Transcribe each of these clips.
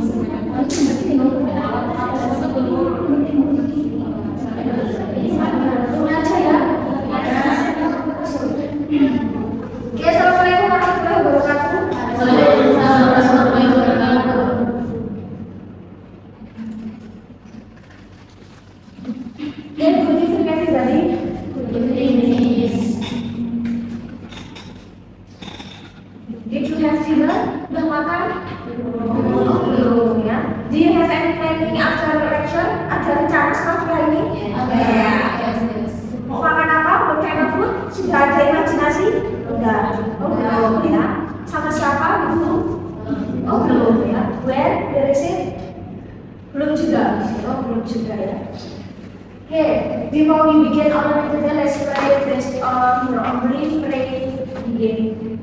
Ini aja ya. Oke, assalamualaikum warahmatullahi wabarakatuh. Waalaikumsalam warahmatullahi wabarakatuh. Good evening everybody. Good evening. Did you have dinner? Udah makan? Belum ya. Do you have any planning after lecture? Ada rencana setelah ini? Mau makan apa? What kind of food? Sudah ada imajinasi? Udah. Oh belum ya. Sama siapa gitu? Oh belum ya. Where is it? Belum juga. Oh belum juga ya. Okay, before we begin our today, let's pray based on your own belief. Pray begin.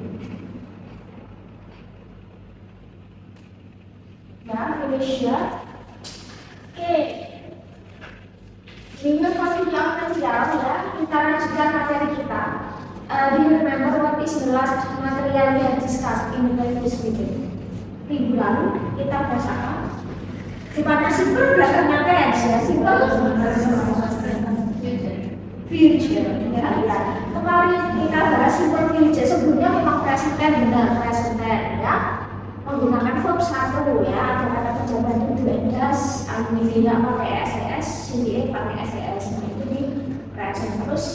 Ya, finish ya. Okay. Minggu pasti akan jauh ya. Kita lanjutkan materi kita. Do you remember what is the last material we have discussed in the previous meeting? Minggu lalu kita bahas apa? Sifatnya simple belakangnya tense ya, simple future ya. Kemarin kita bahas simple future, sebelumnya memang present benar present ya, menggunakan verb satu ya, ada kata kerja bantu do and does, tidak pakai SES, CDA pakai SES, nah itu di present. Terus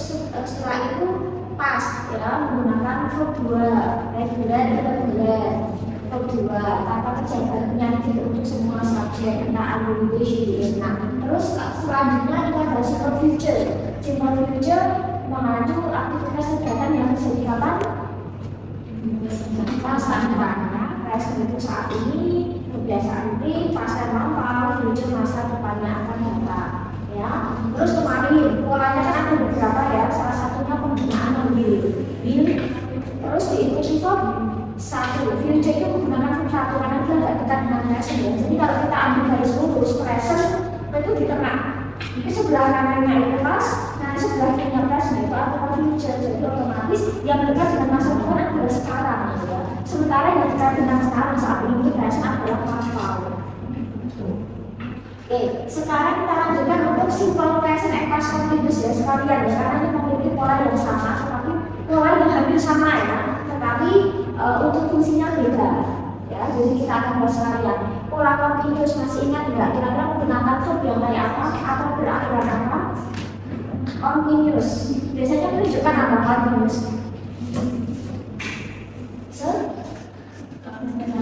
setelah itu past ya, menggunakan verb 2 regular irregular. Kedua, kata kerja bantunya untuk semua subjek, nah abbreviation. Nah, terus selanjutnya kita bahas simple future. Simple future mengacu aktivitas kegiatan yang terjadi kapan? Masa depan. Present itu saat ini, kebiasaan ini, past lampau, future masa depannya akan datang. Ya, terus kemarin polanya kan ada beberapa ya. Salah satunya penggunaan will. Terus diikuti verb satu, future itu menggunakan verb satu karena dia nggak dekat dengan present ya. Jadi kalau kita ambil garis lurus present itu di tengah. Jadi sebelah kanannya itu past, nanti sebelah kirinya present itu adalah future. Jadi otomatis yang dekat dengan masa depan adalah sekarang ya. Sementara yang dekat dengan sekarang saat ini present adalah lampau. Oke, sekarang kita lanjutkan untuk simple present and past continuous ya sekalian ya, karena ini memiliki pola yang sama, tetapi pola yang hampir sama ya, tetapi untuk fungsinya beda ya. Jadi kita akan bahas sekalian. Pola continuous masih ingat nggak? Kira-kira menggunakan verb yang kayak apa atau berakhiran apa? Continuous. Biasanya menunjukkan apa continuous?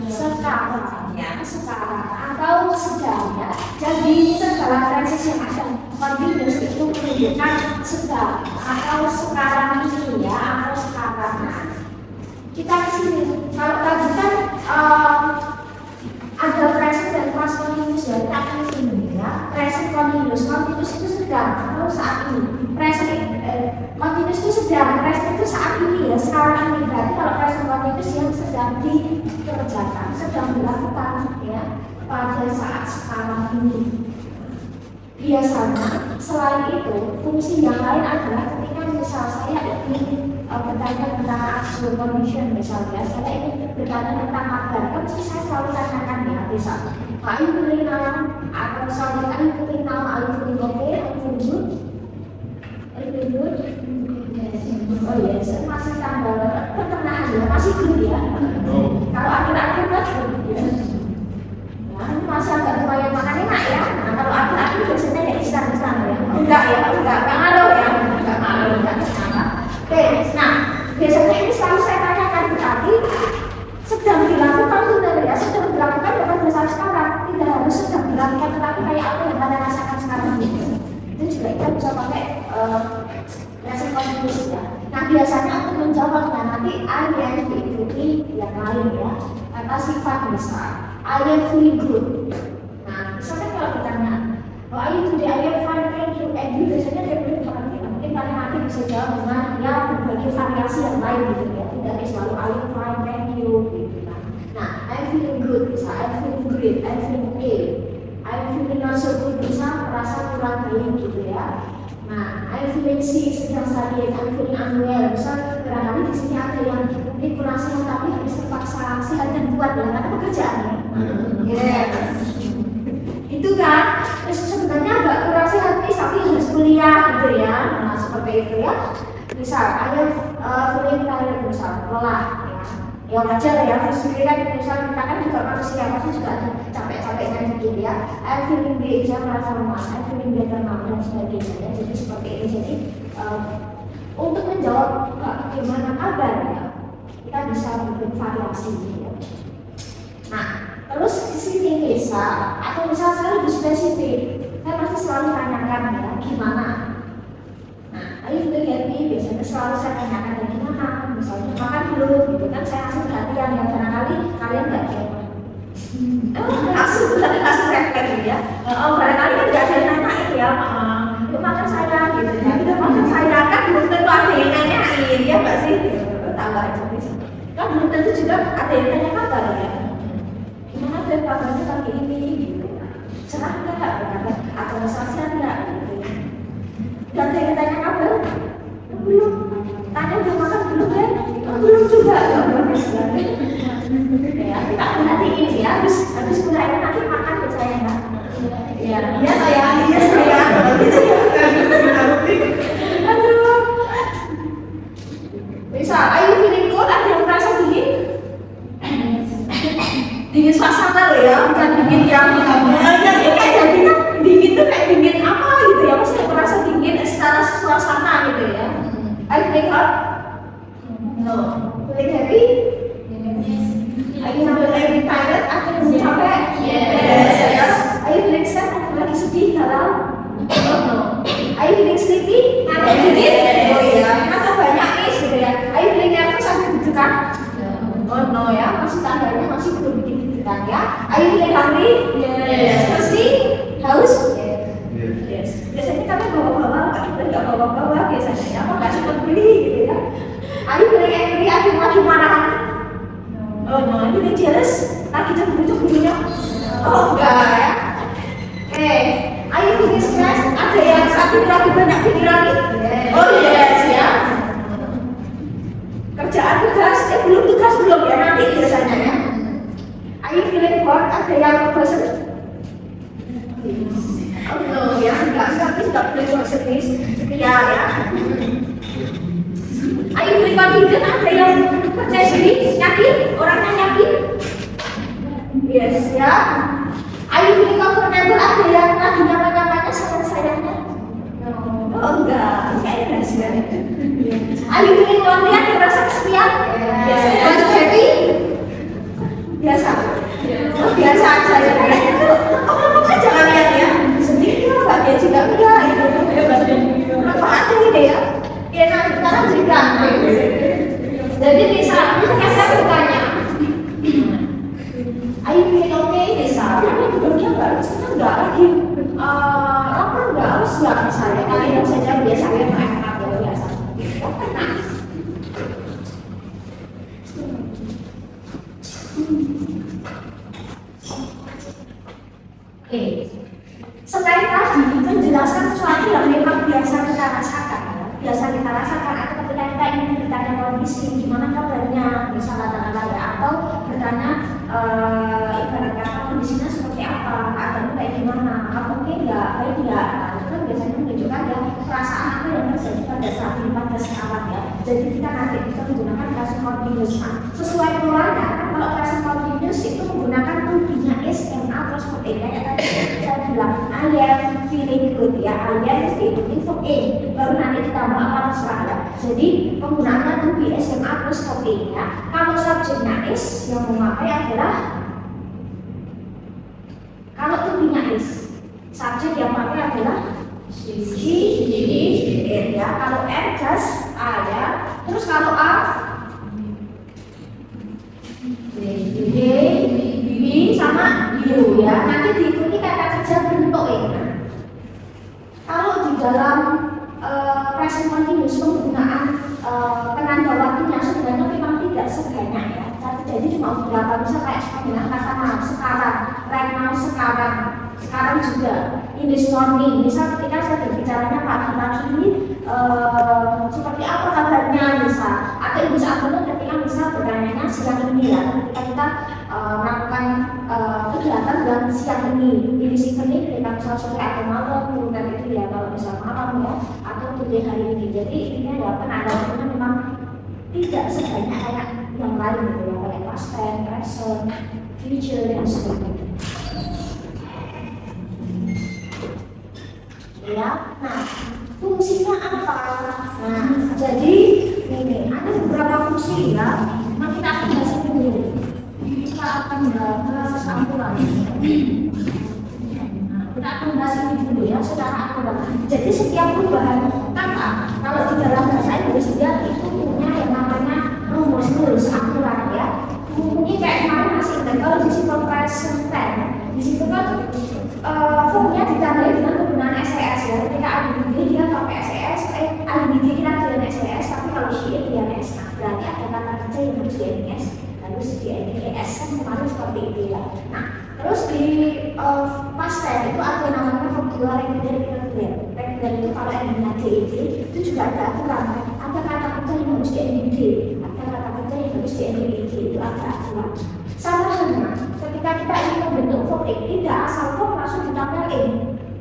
Sekarang ya, sekarang atau sedang ya. Jadi segala tenses yang ada continuous itu menunjukkan sedang atau sekarang ini ya, atau sekarang. Kita ke sini. Kalau tadi kan ada present dan past continuous ya, kita ke sini ya. Present continuous, continuous itu sedang atau saat ini. Present continuous itu sedang, present itu saat ini ya, sekarang ini. Berarti kalau present continuous yang sedang dikerjakan, sedang dilakukan ya pada saat sekarang ini. Biasanya selain itu fungsi yang lain adalah ketika misal saya ingin bertanya tentang absolute condition misalnya, saya ingin bertanya tentang kabar, kan mesti saya selalu tanyakan ya, misal are you feeling now, atau misalnya are you feeling now, are you feeling okay, are you feeling good, are you feeling good? Oh yes, masih tambah pertengahan ya, masih good ya. Kalau akhir-akhir kan good ya. Nah, ini masih agak lumayan makan enak ya. Nah, kalau akhir-akhir biasanya ya istana ya. Enggak ngaruh ya, enggak ngaruh, enggak kenapa. Oke, nah biasanya ini selalu saya tanyakan, berarti sedang dilakukan benar ya, sedang dilakukan bukan besar sekarang, tidak harus sedang dilakukan, tetapi kayak apa yang anda rasakan sekarang ini. Itu juga kita bisa pakai present continuous ya. Nah biasanya untuk menjawabnya nanti I am diikuti yang lain ya, kata sifat misal I am feeling good. Nah misalnya kalau ditanya oh are you today, I am fine, thank you, and you biasanya dia boleh berarti mungkin kalian nanti bisa jawab dengan ya berbagai variasi yang lain gitu ya, tidak selalu I am fine, thank you gitu. Nah I am feeling good bisa, I am feeling great, I am feeling okay, I am feeling not so good bisa merasa kurang baik gitu ya. Nah, I'm feeling sick, sedang sakit, I'm feeling unwell. Misal barangkali di sini ada yang mungkin kurang sehat tapi harus terpaksa sehat dan kuat ya, karena pekerjaannya. Yes. itu ya. Misal, feeling tired misal, lelah ya. Ya wajar ya, pasti kan misal kita kan juga manusia, pasti juga ada capek-capeknya dikit ya. I'm feeling great, saya merasa lemas, I'm feeling better now dan sebagainya ya. Jadi seperti ini. Jadi untuk menjawab bagaimana kabar ya, kita bisa bikin variasi ya. Nah, terus di sini bisa atau misal saya lebih spesifik, saya pasti selalu tanyakan ya gimana. Nah, ayo kita lihat nih, biasanya selalu saya tanyakan ya gimana. Misalnya makan belum, gitu kan saya langsung perhatian ya barangkali kalian nggak jawab. langsung refleks ya. Barangkali kan nggak ada yang nanyain ya, itu makan saya gitu ya. Udah makan saya kan belum tentu ada yang nanyain ya nggak sih? Tahu aja bisa. Kan belum tentu juga ada yang tanya kabar ya. Gimana deh kabarnya kali ini gitu. Cerah nggak atau masalah nggak gitu. Dan ada yang tanya kabar belum. Tanya udah makan belum ya? Belum juga ya bagus banget. Ya kita perhatiin ya habis mulai nanti makan ya saya nggak. Ya saya. Aduh. Bisa, ayo feeling cold, ada yang merasa dingin? Dingin suasana loh ya, bukan dingin yang kayak jadinya dingin tuh kayak dingin apa gitu ya, pasti merasa dingin secara suasana gitu ya. Are you feeling hot? No. Feeling happy? Are you feeling tired? Are you capek? Yes. Are you feeling sad? Lagi sedih, galau? No. Are you feeling sleepy? Dingin? Oh iya. Atau banyak nih gitu ya. Are you feeling nervous atau deg-degan? Oh no ya, masih standarnya masih belum bikin deg-degan ya. Are you feeling hungry? Yes. Thirsty? Haus? Yes. Biasanya kami bawa-bawa, kita nggak bawa-bawa biasanya ya, nggak sempat beli gitu ya. Are you feeling angry? Are you lagi marahan? Oh no, are you feeling jealous? Lagi cemburu-cemburunya? Oh enggak ya. Are you feeling stressed? Ada yang saat ini lagi banyak pikiran nih? Oh yes ya. Kerjaan tugas, belum tugas belum ya nanti biasanya ya. Are you feeling bored? Ada yang bosan? Oh no ya, enggak boleh bosan nih, setia ya. Are you feeling confident? Ada yang percaya diri, yakin, orangnya yakin? Yes ya. Are you feeling comfortable? Ada yang lagi nyaman-nyamannya sayang-sayangnya? Oh enggak, kayaknya sih. Are you feeling lonely? Ada yang merasa kesepian? Yes. Are you happy? Biasa. Oh, biasa aja ya. Kayaknya tuh ngomong aja kalian ya. Sedih ya, bahagia juga enggak gitu. Apa aja gitu ya? Ya nanti sekarang juga. Jadi bisa, saya bertanya. Are you feeling okay? Bisa. Ini tidurnya enggak lagi. Lapar enggak? Harus enggak misalnya. Kalian saja biasa ya, enak biasa. Oke. Selain tadi menjelaskan sesuatu yang memang biasa kita rasakan, atau ketika kita ingin bertanya kondisi gimana kabarnya, misalnya katakanlah ya, atau bertanya ibarat kata kondisinya seperti apa, keadaannya kayak gimana, kamu nggak baik nggak, nah, itu kan biasanya menunjukkan ya perasaan apa yang terjadi pada saat ini pada sekarang ya. Jadi kita nanti bisa menggunakan present continuous. Nah, sesuai polanya, kalau present continuous itu menggunakan tubuhnya is, na, terus verb kayak tadi saya bilang I am feeling good ya, I am feeling verb baru nanti ditambah apa terserah ya. Jadi penggunaannya to be SMA plus verb ya. Kalau subjeknya is yang memakai adalah, kalau to be-nya is, subjek yang memakai adalah she, it ya. Kalau am just I ya. Terus kalau a they, sama you ya. Nanti diikuti kata kerja bentuk ya. Kalau di dalam present continuous penggunaan penanda waktunya sebenarnya memang tidak sebanyak ya. Jadi cuma beberapa, bisa kayak dengan kata now, sekarang, right now, sekarang juga, in this morning. Misal ketika saya berbicaranya pagi-pagi ini seperti apa kabarnya misal, atau bisa ketika misal bertanya siang ini ya, ketika kita melakukan kegiatan dan siang ini di evening kita misal sore atau malam kemudian itu ya kalau misal malam ya atau di hari ini. Jadi ini ada penadaannya memang tidak sebanyak kayak yang lain gitu ya, kayak past tense, present, future dan sebagainya. Ya, nah fungsinya apa? Nah, jadi ini ada beberapa fungsi ya. Nah, kita akan bahas dulu. Kita akan bahas ampulan. Nah, kita akan bahas ini dulu ya secara akurat. Jadi setiap perubahan kata kalau di dalam bahasa Inggris dia itu punya yang namanya rumus akurat ya. Mungkin kayak kemarin masih ingat kalau di situ present tense di situ kan formnya ditandai dengan penggunaan SES ya. Ketika IDD dia pakai SES, IDD kita dengan SES, tapi kalau she dia S. Nah, berarti ada kata kerja yang harus di NS, harus di NES kan kemarin seperti itu ya. Nah, terus di past tense itu ada namanya verb 2 regular. Regular itu kalau endingnya DED itu juga ada aturan. Ada kata kerja yang harus di NED, ada kata kerja yang harus di NED, itu ada aturan. Sama halnya ketika kita ingin membentuk verb tidak asal verb langsung ditambahkan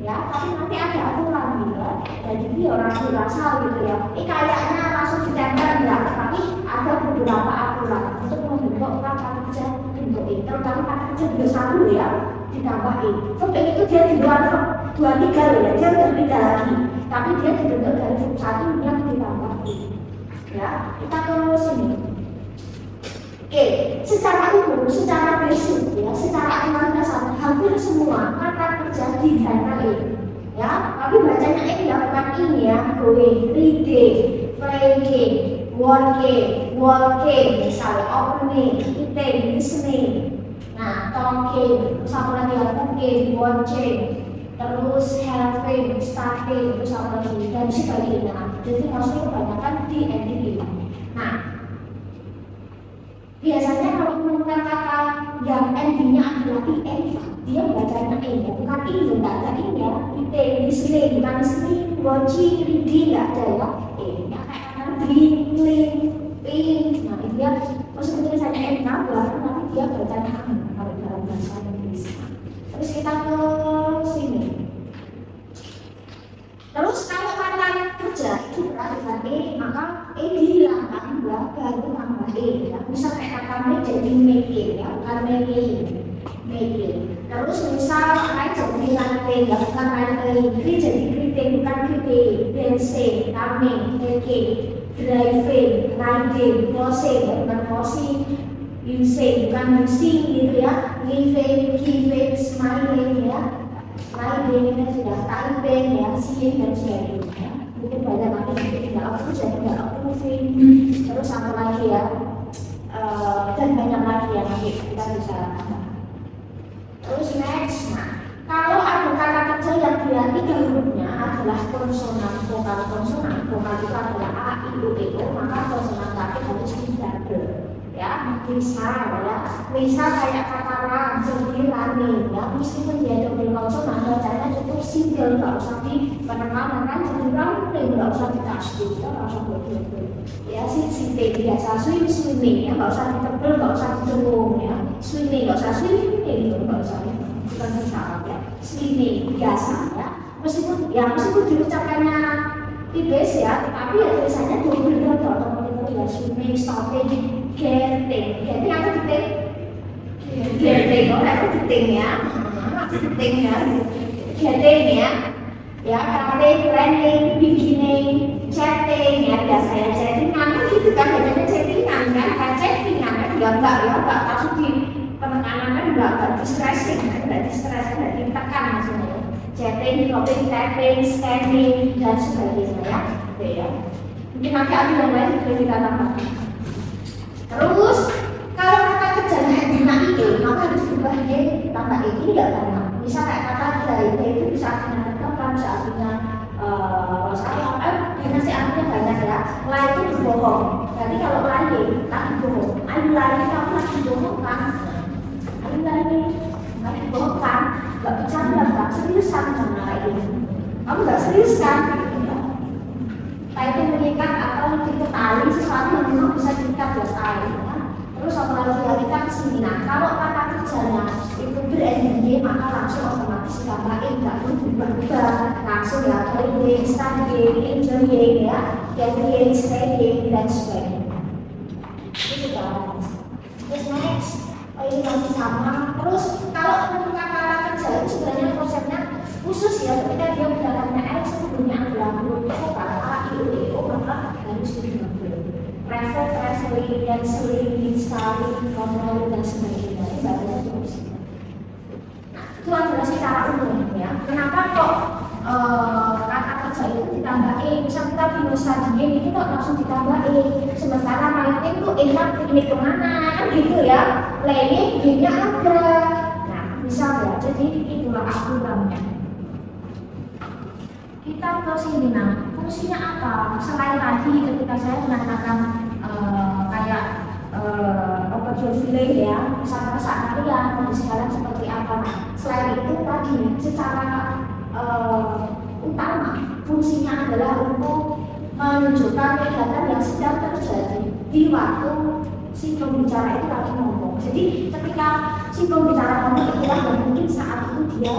ya, tapi nanti ada aturan gitu. Jadi dia orang dewasa gitu ya. Ini kayaknya langsung ditempel enggak, tapi ada beberapa aturan untuk membentuk kata kerja bentuk ini. Terutama kata kerja bentuk satu ya ditambahin. Verb itu dia di luar verb 23 loh ya, dia udah beda lagi. Tapi dia dibentuk dari verb satu yang ditambahin. Ya, kita ke sini. Oke, secara umum, secara basic ya, secara aturan dasar hampir semua kata kerja ditempelin ya, tapi bacanya ini ya, bukan ini ya, going, reading, playing, working, misalnya opening, eating, listening, nah talking, terus apa lagi ya, cooking, watching, terus helping, starting, terus apa lagi dan sebagainya. Jadi maksudnya kebanyakan di ending. Nah, biasanya kalau menemukan kata yang endingnya adalah IN, dia bacanya E ya, bukan I, tidak ada I ya. Eating, listening, bukan listening, watching, reading, tidak ada ya. E nya kayak kata drilling, ping. Nah dia meskipun tulisannya N nambah, tapi dia bacanya A kalau dalam bahasa Inggris. Terus kita ke sini. Terus kalau kata kerja itu berarti dengan E, maka E dihilangkan ya, baru tambah E ya. Misal kayak kata make jadi making ya, bukan making. Terus misal I jadi writing ya, bukan writing. Greet jadi greeting, bukan greeting. Dancing, coming, making, driving, riding, closing ya, bukan closing. Using, bukan using gitu ya. Living, giving, smiling ya. Lain ini sudah typing ya, seeing dan sebagainya. Mungkin banyak lagi tidak aku jadi tidak approving. Terus apa lagi ya, dan banyak lagi yang nanti kita bisa tambah. Terus next, nah kalau ada kata kerja yang dia tiga hurufnya adalah konsonan, vokal itu adalah A, I, U, E, O, maka konsonan tadi harus di-double. Ya, misal kayak kata ram, jadi running ya, meskipun dia double konsonan, bacanya cukup single, nggak usah di penekanan kan, jadi running, nggak usah di-touch, nggak usah double. Ya, sitting biasa, swimming ya, nggak usah ditebel, nggak usah dicelung ya, swimming, nggak usah swimming, nggak usah bukan misalnya ya, swimming biasa ya, meskipun diucapkannya tipis ya, tetapi ya tulisannya double ya, otomatis ya, swimming, stopping, getting apa getting apa getting ya, getting ya, cutting, planning, beginning, chatting ya, biasa ya, chattingan gitu kan, bacanya chattingan kan, chattingan kan, enggak ya, enggak masuk di penekanan kan, enggak di stressing kan, enggak ditekan maksudnya, chatting, copying, typing, scanning dan sebagainya ya, oke ya, mungkin nanti ada yang lain juga kita tambahkan. Terus kalau kata kerjanya endingnya ini, maka harus berubah Y tambah E, ini tidak banyak. Misal kayak kata dari itu bisa artinya terkekang, bisa artinya dinasti artinya banyak ya. La itu berbohong. Berarti kalau lagi lagi bohong, ayo lagi kamu lagi bohong kan? Ayo lagi bohong kan? Gak bercanda kan? Seriusan sama ini. Kamu gak serius kan? Itu mengikat atau diketali sesuatu yang memang bisa diikat ya tali ya. Terus apalagi ya, kita kesini. Nah, kalau kata kerjanya itu ber-ing, maka langsung otomatis ditambahin, nggak perlu berubah-ubah, langsung ya playing, studying, enjoying ya, gathering, staying dan sebagainya. Itu sudah. Terus next, ini masih sama. Terus kalau menentukan kata kerja itu sebenarnya konsepnya khusus ya, ketika dia menggunakan X sebelumnya adalah huruf vokal A, I, U, E, O, maka harus digabung. Prefer, preferly, dan seling, sekali, formal, dan sebagainya. Ini barunya cukup sih. Nah, itu adalah secara umum ya. Kenapa kok kata kerja itu ditambahin? Misal kita bingung studying, itu kok langsung ditambahin. Sementara main itu enak piknik kemana, kan gitu ya. Playing, gamenya ada. Nah, misal ya, jadi itulah aturannya. Kita ke sini, nah fungsinya apa? Selain tadi ketika saya mengatakan kayak opportunity ya, misalnya saat kalian kondisi kalian seperti apa. Nah, selain itu tadi secara utama fungsinya adalah untuk menunjukkan kegiatan yang sedang terjadi di waktu si pembicara itu lagi ngomong. Jadi ketika si pembicara ngomong itulah yang mungkin saat itu dia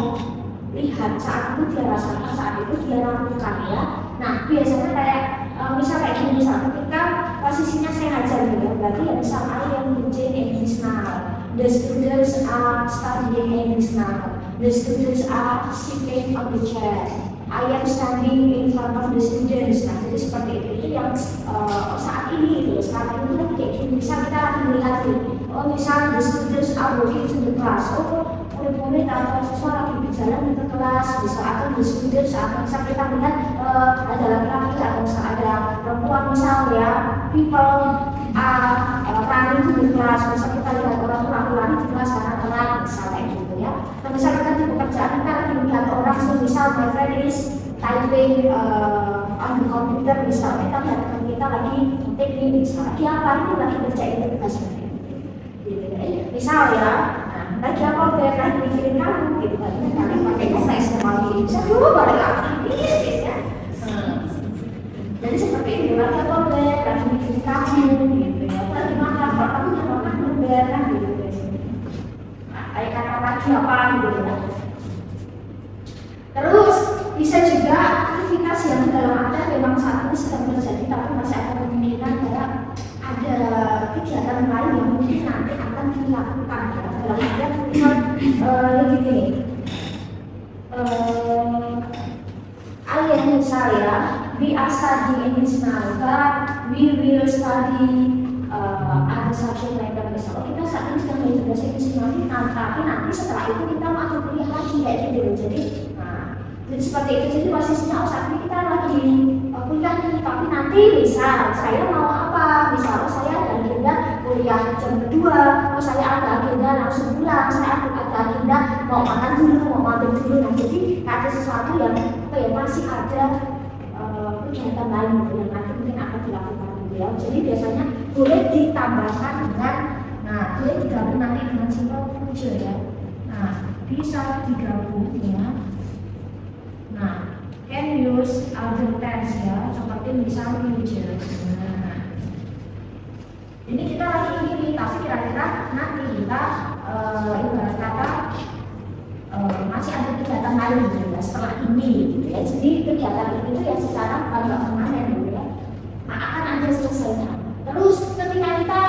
lihat, saat itu dia rasakan, saat itu dia lakukan ya. Nah biasanya kayak misal kayak gini, misal ketika posisinya saya ngajar gitu ya, berarti ya misal I am teaching English now, the students are studying English now, the students are sitting on the chair, I am standing in front of the students. Nah jadi seperti itu yang saat ini itu, sekarang itu kan kayak gini, misal kita lagi melihat nih, oh misal the students are walking to the class, oh murid-murid atau siswa lagi berjalan ke kelas, bisa atau di students, atau bisa kita melihat ada laki-laki atau bisa ada perempuan misal ya, people are running to the class, bisa kita lihat orang lari-lari di kelas karena telat, misalnya gitu ya. Atau misal kita di pekerjaan kita lagi melihat orang, misal my friend is typing on the computer, misal kita lihat teman kita lagi teknik, misalnya dia apa ini lagi kerjain tugas gitu ya. Misal ya, lagi apa lagi mikirin kamu gitu kan, kalian pakai saya semua ini bisa dulu balik lagi ya. Jadi seperti ini, lagi apa lagi mikirin kamu gitu ya, lagi makan kalau kamu udah makan belum kan gitu ya. Kayak kata lagi apa gitu ya. Terus bisa juga aktivitas yang dalam ada memang saat ini sedang terjadi tapi masih ada kemungkinan kayak ada kegiatan lain yang mungkin nanti akan dilakukan ya. Dalam artian begini, ayat saya, we are studying English now, but we will study other subject later. Misalnya kita saat ini sedang belajar bahasa Inggris nanti, tapi nanti setelah itu kita mau kuliah lagi kayak gitu. Jadi seperti itu. Jadi posisinya saat ini kita lagi kuliah nih, tapi nanti misal saya mau apa? Misal saya ada agenda kuliah jam kedua, saya ada agenda langsung pulang, saya ada agenda mau makan dulu, mau mampir dulu. Nah jadi ada sesuatu yang masih ada kegiatan lain yang nanti mungkin akan dilakukan gitu ya. Jadi biasanya boleh ditambahkan dengan, boleh digabung nanti dengan simple future ya. Nah bisa digabung ya. Nah, can use other tense ya, seperti misal future. Nah, ini kita lagi ini, tapi kira-kira nanti kita ibarat kata masih ada kegiatan lain gitu ya setelah ini gitu ya. Jadi kegiatan itu ya secara bukan permanen gitu ya. Nah, akan ada selesainya. Terus ketika kita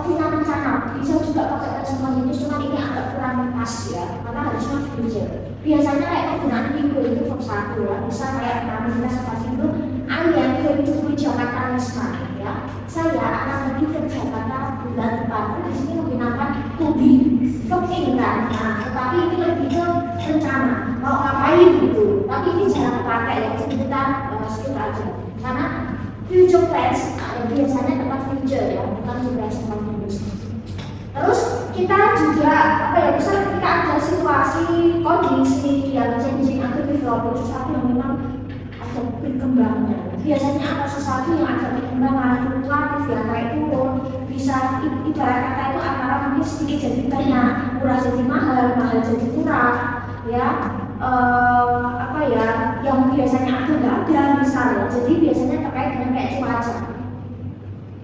punya rencana, bisa juga pakai semua itu, cuma ini agak kurang pas ya, karena harusnya future. Biasanya kayak penggunaan minggu itu verb 1 ya, bisa kayak kami kita seperti itu, I am going to Jakarta next month ya. Saya akan pergi ke Jakarta bulan depan. Di sini menggunakan to be thinking kan. Nah, tetapi ini lebih ke rencana mau ngapain gitu. Tapi ini jangan pakai ya, jadi kita skip aja. Karena future plans biasanya tempat future ya, bukan present continuous. Terus kita juga bisa ketika ada situasi kondisi yang changing atau developing sesuatu yang memang ada berkembangnya. Biasanya ada sesuatu yang ada perkembangan fluktuatif ya, kayak turun, bisa ibarat kata itu antara mungkin sedikit jadi banyak, murah jadi mahal, mahal jadi murah ya. Yang biasanya ada nggak ada misalnya. Jadi biasanya terkait dengan kayak cuaca.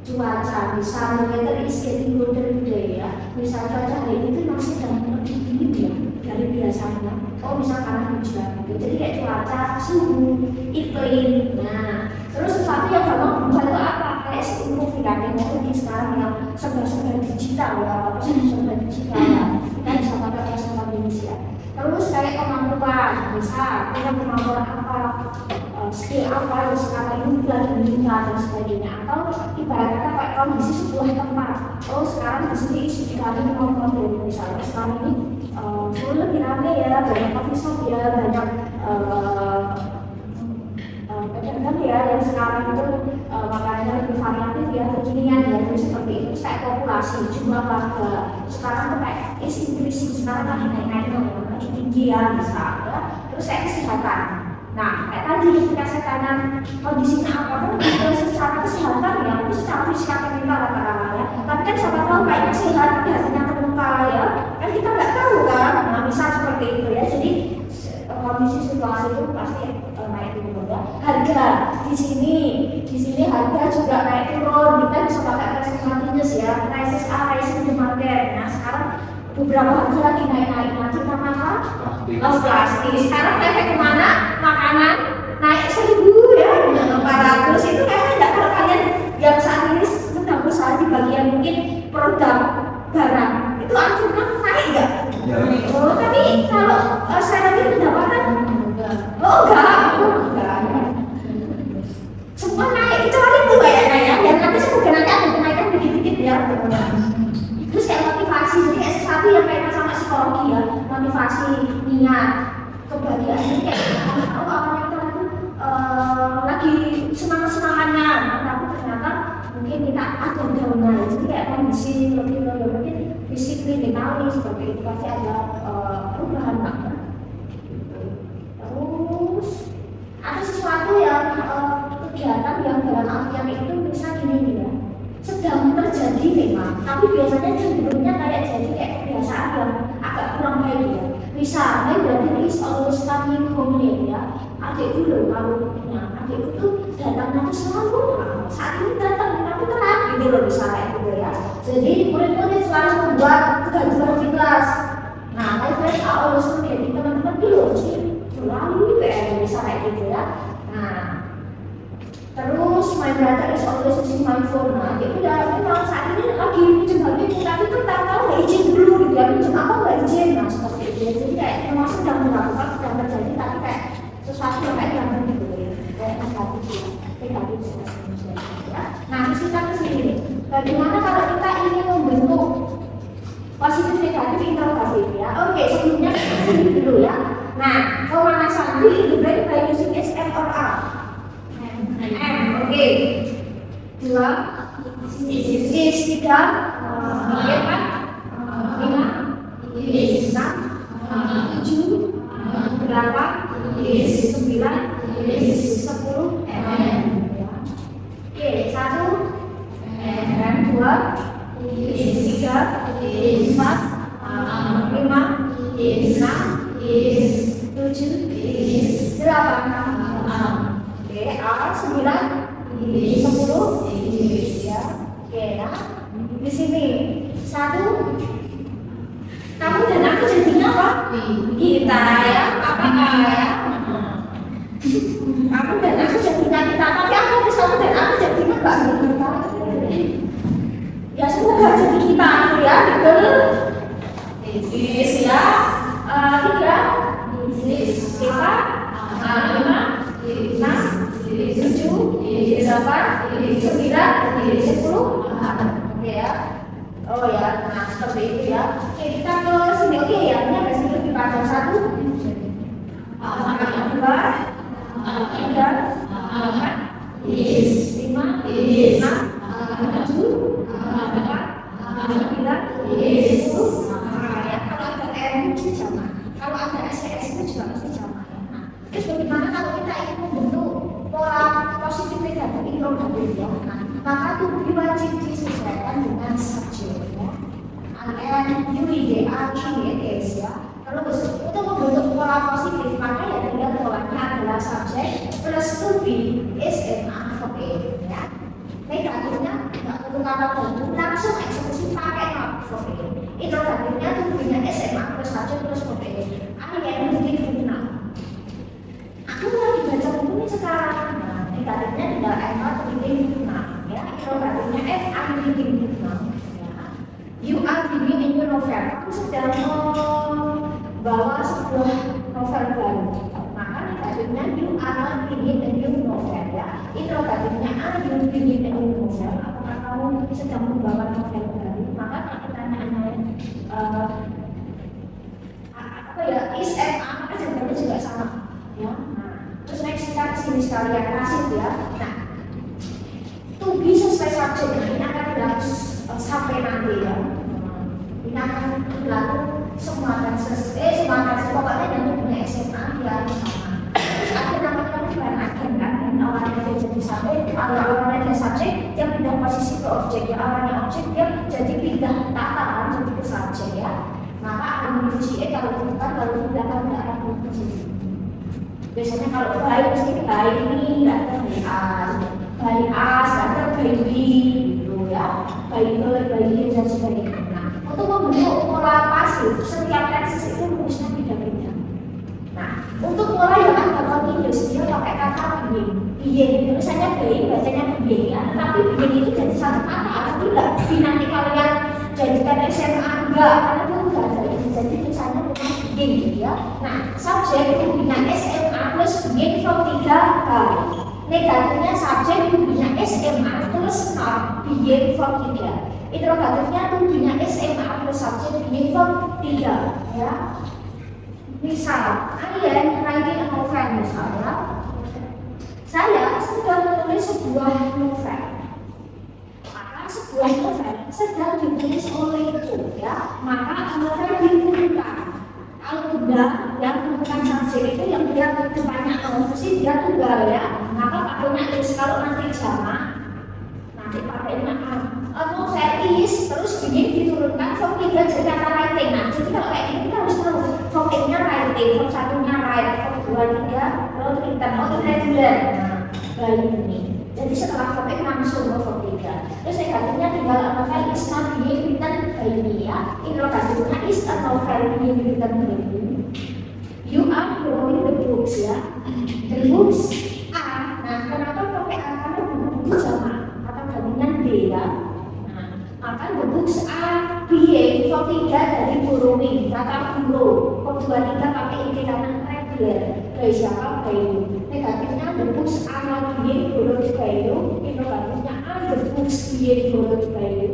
cuaca, misalnya weather is getting colder today ya, misal cuaca hari ini tuh masih sedang lebih dingin ya dari biasanya. Oh misal karena hujan gitu. Jadi kayak cuaca, suhu, iklim. Nah, terus sesuatu yang gampang berubah itu apa? Kayak movie kan, yang movie sekarang yang serba-serba digital ya, apa serba digital ya. Kita bisa pakai bahasa Indonesia. Terus kayak kemampuan, misal kita kemampuan apa, skill apa yang sekarang ini lagi meningkat dan sebagainya, atau ibarat kata kayak kondisi sebuah tempat. Oh sekarang di sini isu sekali kemampuan dari misalnya sekarang ini lebih ramai ya, banyak coffee shop ya, banyak pedagang ya yang sekarang itu makanannya lebih variatif ya, kekinian ya, terus seperti itu. Kayak populasi, jumlah warga sekarang tuh kayak is increasing, sekarang lagi naik-naik lagi tinggi ya misalnya. Terus kayak kesehatan. Nah, kayak tadi ketika saya tanya kondisinya apa kan secara kesehatan ya, itu secara fisik mental katakanlah ya. Tapi kan siapa tahu kayaknya sehat tapi hasilnya terluka ya. Kan kita nggak tahu kan. Nah, misal seperti itu ya. Jadi kondisi situasi itu pasti naik turun ya. Harga di sini harga juga naik turun. Kita bisa pakai price continuous ya. Prices are rising in the market. Nah, sekarang beberapa harga lagi naik-naik. Nah, kita makan plastik. Sekarang efek kemana? Makanan naik 1.000 ya, 400 itu kayaknya enggak. Kalau kalian yang saat ini sedang berusaha di bagian mungkin produk barang itu akhirnya naik enggak? Ya. Oh, tapi kalau saya lagi pendapatan enggak. Semua naik, kecuali itu kayaknya ya. Dan nanti semoga nanti ada kenaikan dikit-dikit ya. Terus kayak motivasi, jadi kayak sesuatu yang kaitan sama psikologi ya, motivasi, niat, kebahagiaan. Jadi kayak orang itu lagi semangat-semangatnya, tapi ternyata mungkin kita ada down. Jadi kayak kondisi lebih mungkin fisik, mental seperti itu pasti ada perubahan banget. Terus ada sesuatu yang kegiatan yang dalam artian itu bisa gini ya, sedang terjadi memang, tapi biasanya cenderungnya kayak jadi kayak kebiasaan yang agak kurang baik ya. Misalnya berarti is always coming home late ya. Adikku loh kalau punya adikku tuh datangnya tuh selalu saat ini datang tapi telat gitu loh misalnya gitu ya. Jadi murid-murid selalu membuat kegaduhan di kelas. Nah, my friends are always late. Teman-teman dulu sih selalu PR misalnya gitu ya. Nah, terus my brother is always using my phone. Nah, dia udah memang saat ini lagi pinjam HP, tapi tuh tahu nggak izin dulu gitu ya, pinjam apa nggak izin. Nah seperti itu. Jadi kayak memang sedang dilakukan, sedang terjadi, tapi kayak sesuatu yang kayak yang gitu ya, kayak negatif ya. Nah terus kita kesini nih, bagaimana kalau kita ingin membentuk positif negatif interrogatif ya? Oke, sebelumnya kita dulu ya. Nah, pemanasan diri diberi by using SM or R. Oke. 2 is 3 4 5 is 6 7 8 is 9 is 10 Oke, 1 dan 2 is 3 is 4 5 is 6 is 7 is 8 Oke, A 9 10 ya. Oke, nah di sini 1 kamu dan aku jadinya apa? Kita ya, apa ya? Kamu dan aku jadinya kita, tapi aku bisa dan aku jadinya enggak kita. Ya semoga jadi kita ya, betul. Is ya. 3 is kita 5 6 7, 8, 9, 10. Oke ya. Oh ya, nah seperti itu ya. Oke, kita ke sini. Oke ya, ini ada sedikit di pada 1 2 3 4 5 6 7 8 9 10. Ya, kalau ada R itu sama. Kalau ada SES itu juga pasti sama. Terus bagaimana kalau kita ingin membentuk pola positif negatif interrogatif ya? Nah, maka tubuh wajib disesuaikan dengan subjek ya. UIDAQES ya. Terus untuk membentuk pola positif maka ya tinggal polanya adalah subjek plus to be is an adverb ya. Negatifnya nggak sebuah novel baru. Maka negatifnya you are not reading a new novel ya. Interrogatifnya are you reading a new novel? Apakah kamu sedang membawa novel baru? Maka pertanyaannya apa ya? Is and are maka jawabannya juga sama ya. Nah, terus next kita kesini sekalian pasif ya. Nah, to be sesuai subjek ini akan berlaku sampai nanti ya. Ini akan berlaku semua tenses, pokoknya yang punya SMA dia harus sama. Terus ada namanya perubahan agen kan, yang awalnya dia jadi subjek, awalnya dia subjek, dia pindah posisi ke objek ya, awalnya objek dia jadi pindah kata kan, jadi ke subjek ya. Maka akan menuju kalau di depan, kalau di belakang tidak akan menuju. Biasanya kalau bayi mesti bayi ini nggak ada bayi A, ada bayi B, gitu ya, bayi E, bayi dan sebagainya. Untuk membentuk pola pasif, setiap tenses itu rumusnya beda-beda. Nah, untuk pola yang agak continuous, dia pakai kata being. Misalnya being, bacanya being ya. Tapi being itu jadi satu kata atau tidak? Nanti kalian jadikan SMA enggak, karena itu enggak ada ini. Jadi misalnya dengan being gitu ya. Nah, subjek itu punya SMA plus being from 3 kali. Negatifnya subjek itu punya SMA plus not being from 3. Interrogatifnya tuh punya SMA plus subjek being from 3 ya. Misal, I am writing a novel misalnya. Saya sedang menulis sebuah novel. Maka sebuah novel sedang ditulis olehku ya. Maka novel diturunkan. Kalau tidak, yang bukan subjek itu yang dia depannya mesti dia tunggal ya. Maka pakainya is, kalau nanti jamak nanti pakainya novel is terus begini diturunkan from 3 jadi kata writing. Nah, jadi kalau kayak gini kita harus tahu from A-nya writing, from 1-nya write, from 2-3 lalu written, irregular. Nah, baik ini. Jadi setelah from A langsung ke from 3. Terus negatifnya tinggal novel is not being written by me ya. Interrogatifnya is a novel being written by me. You are borrowing the books ya. The books are. Nah, kenapa pakai A? Karena buku-buku sama atau gabungan B ya. Maka the books are being from 3 dari borrowing, kata borrow, from 2-3 pakai ide karena regular. Dari siapa? By you. Negatifnya the books are not being borrowed by you. Interrogatifnya are the books being borrowed by you.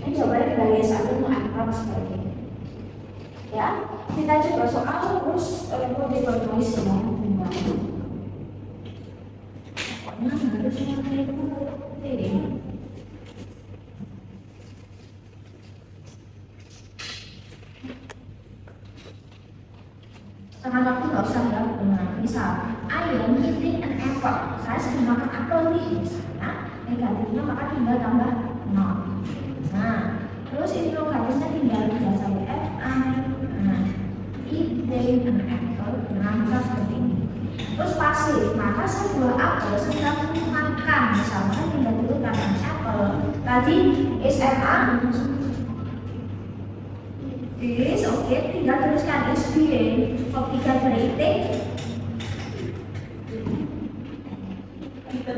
Ini jawabannya dari satu mu'akrab sebagainya. Ya, kita coba soal terus multiple choice ya. Nah, harusnya itu karena waktu nggak usah ya. Misal, I am eating an apple. Saya sedang makan apel nih. Misalnya, negatifnya maka tinggal tambah not. Nah, terus interrogatifnya tinggal biasa F I. Nah, eating an apple. Nah, bisa seperti ini. Terus pasif, maka sebuah apel sedang makan. Misalnya tinggal dulu kata apple. Tadi SMA. Is oke, tinggal tuliskan is being from 3 writing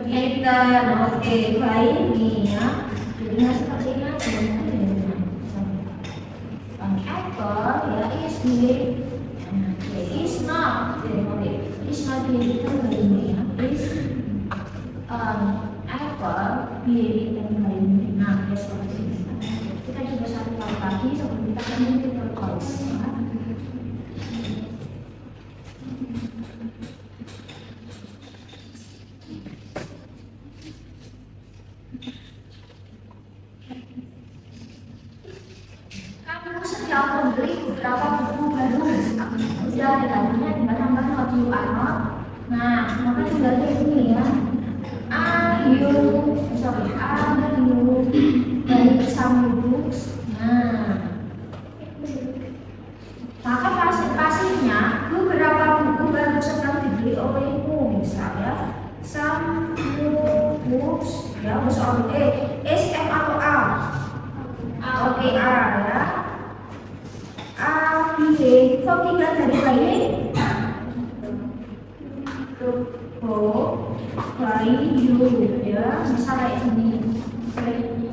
eaten, oke, baik nih ya. Jadinya seperti ini aja. Apple ya is being is not being eaten by me ya. Is apple being eaten by me. Nah, ya seperti ini. Kita coba satu kali lagi sebelum kita lanjut ke course. Kamu sedang membeli beberapa buku baru. Sudah negatifnya tinggal tambah not you are not. Nah, maka tinggal ini ya. Are you buying some books? Nah, maka pasifnya beberapa buku baru sedang dibeli olehmu, misalnya some new books ya, misalnya S M atau A, oke A ya, A B from 3 dari bayi by you ya, misalnya ini by you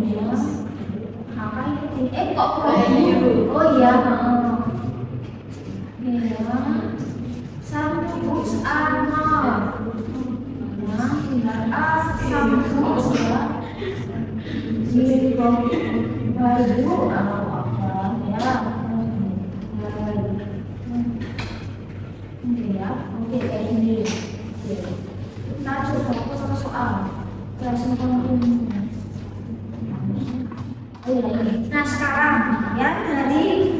ya. Kok by you? Oh Oh iya, ya, sambut anak. Sambut ya. Jadi baju apa ya? Ya, oke kayak ini. Nah, coba aku satu soal. Langsung nah sekarang ya dari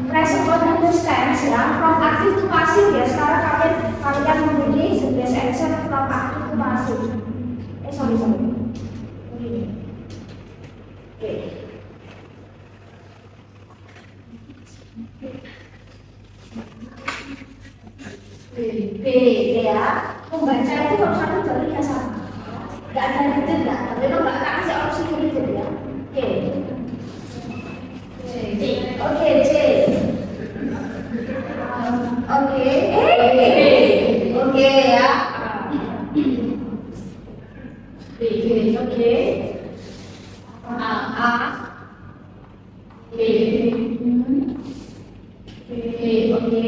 respon tense ya, from aktif ke pasif ya. Sekarang kalian mempunyai sebelas action from aktif ke pasif. Sorry. Oke. B ya, membaca itu kalau satu dari ya sama. Nggak ada detail nggak, tapi kalau nggak kasih opsi detail ya. Oke, C. Oke ya. B, oke. A. B, oke.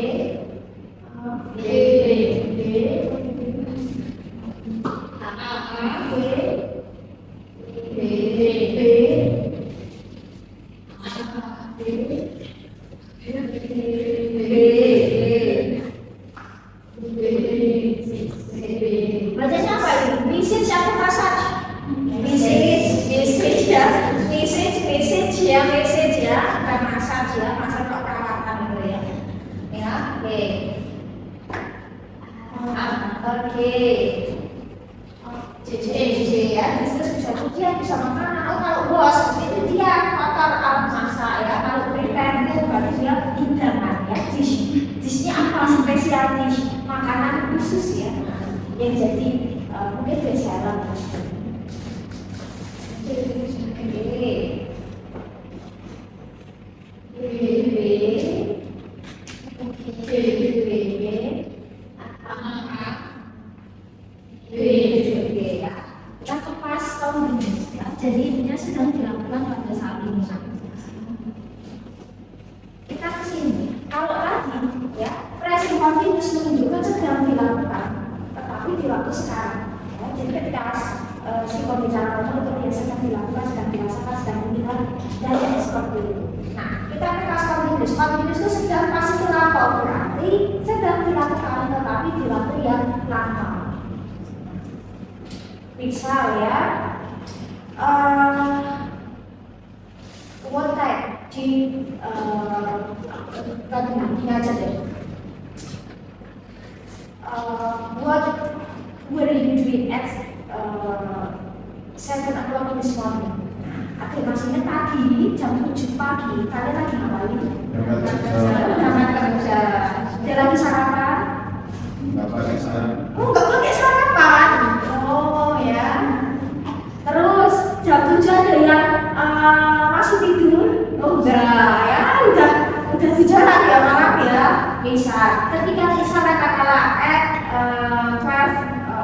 Bacanya apa ini? Message atau passage? Message ya, bukan massage ya, massage kok perawatan gitu ya. Ya, oke. Oke. C ya, bisnis bisa cucian, bisa makanan. Oh, kalau bos itu dia kotor alat masak ya. Kalau prepare itu berarti dia hidangan ya. Dishnya apa? Spesial dish, makanan khusus ya. Yang jadi mungkin spesialan. Kita kepas continuous ya. Jadi ini sedang dilakukan pada saat ini. Kita ke sini. Kalau tadi ya, present continuous menunjukkan sedang dilakukan, tetapi dilakukan sekarang. Ya, jadi ketika si pembicara itu yang sedang dilakukan, sedang dirasakan, sedang dilakukan, dan seperti itu. Nah, kita ke past continuous. Continuous itu sedang pasti dilakukan, berarti sedang dilakukan, tetapi dilakukan yang lama. Misal ya, what type di tadi ini aja deh. What were you doing at 7 o'clock this morning? Afirmasinya tadi jam 7 pagi. Kalian lagi ngapain? Berangkat kerja. Dia lagi sarapan? Oh, nggak pakai sarapan. Oh ya. Terus jam 7 ada yang masih tidur? Oh enggak ya, udah di jalan ya malam ya. Misal ketika katakanlah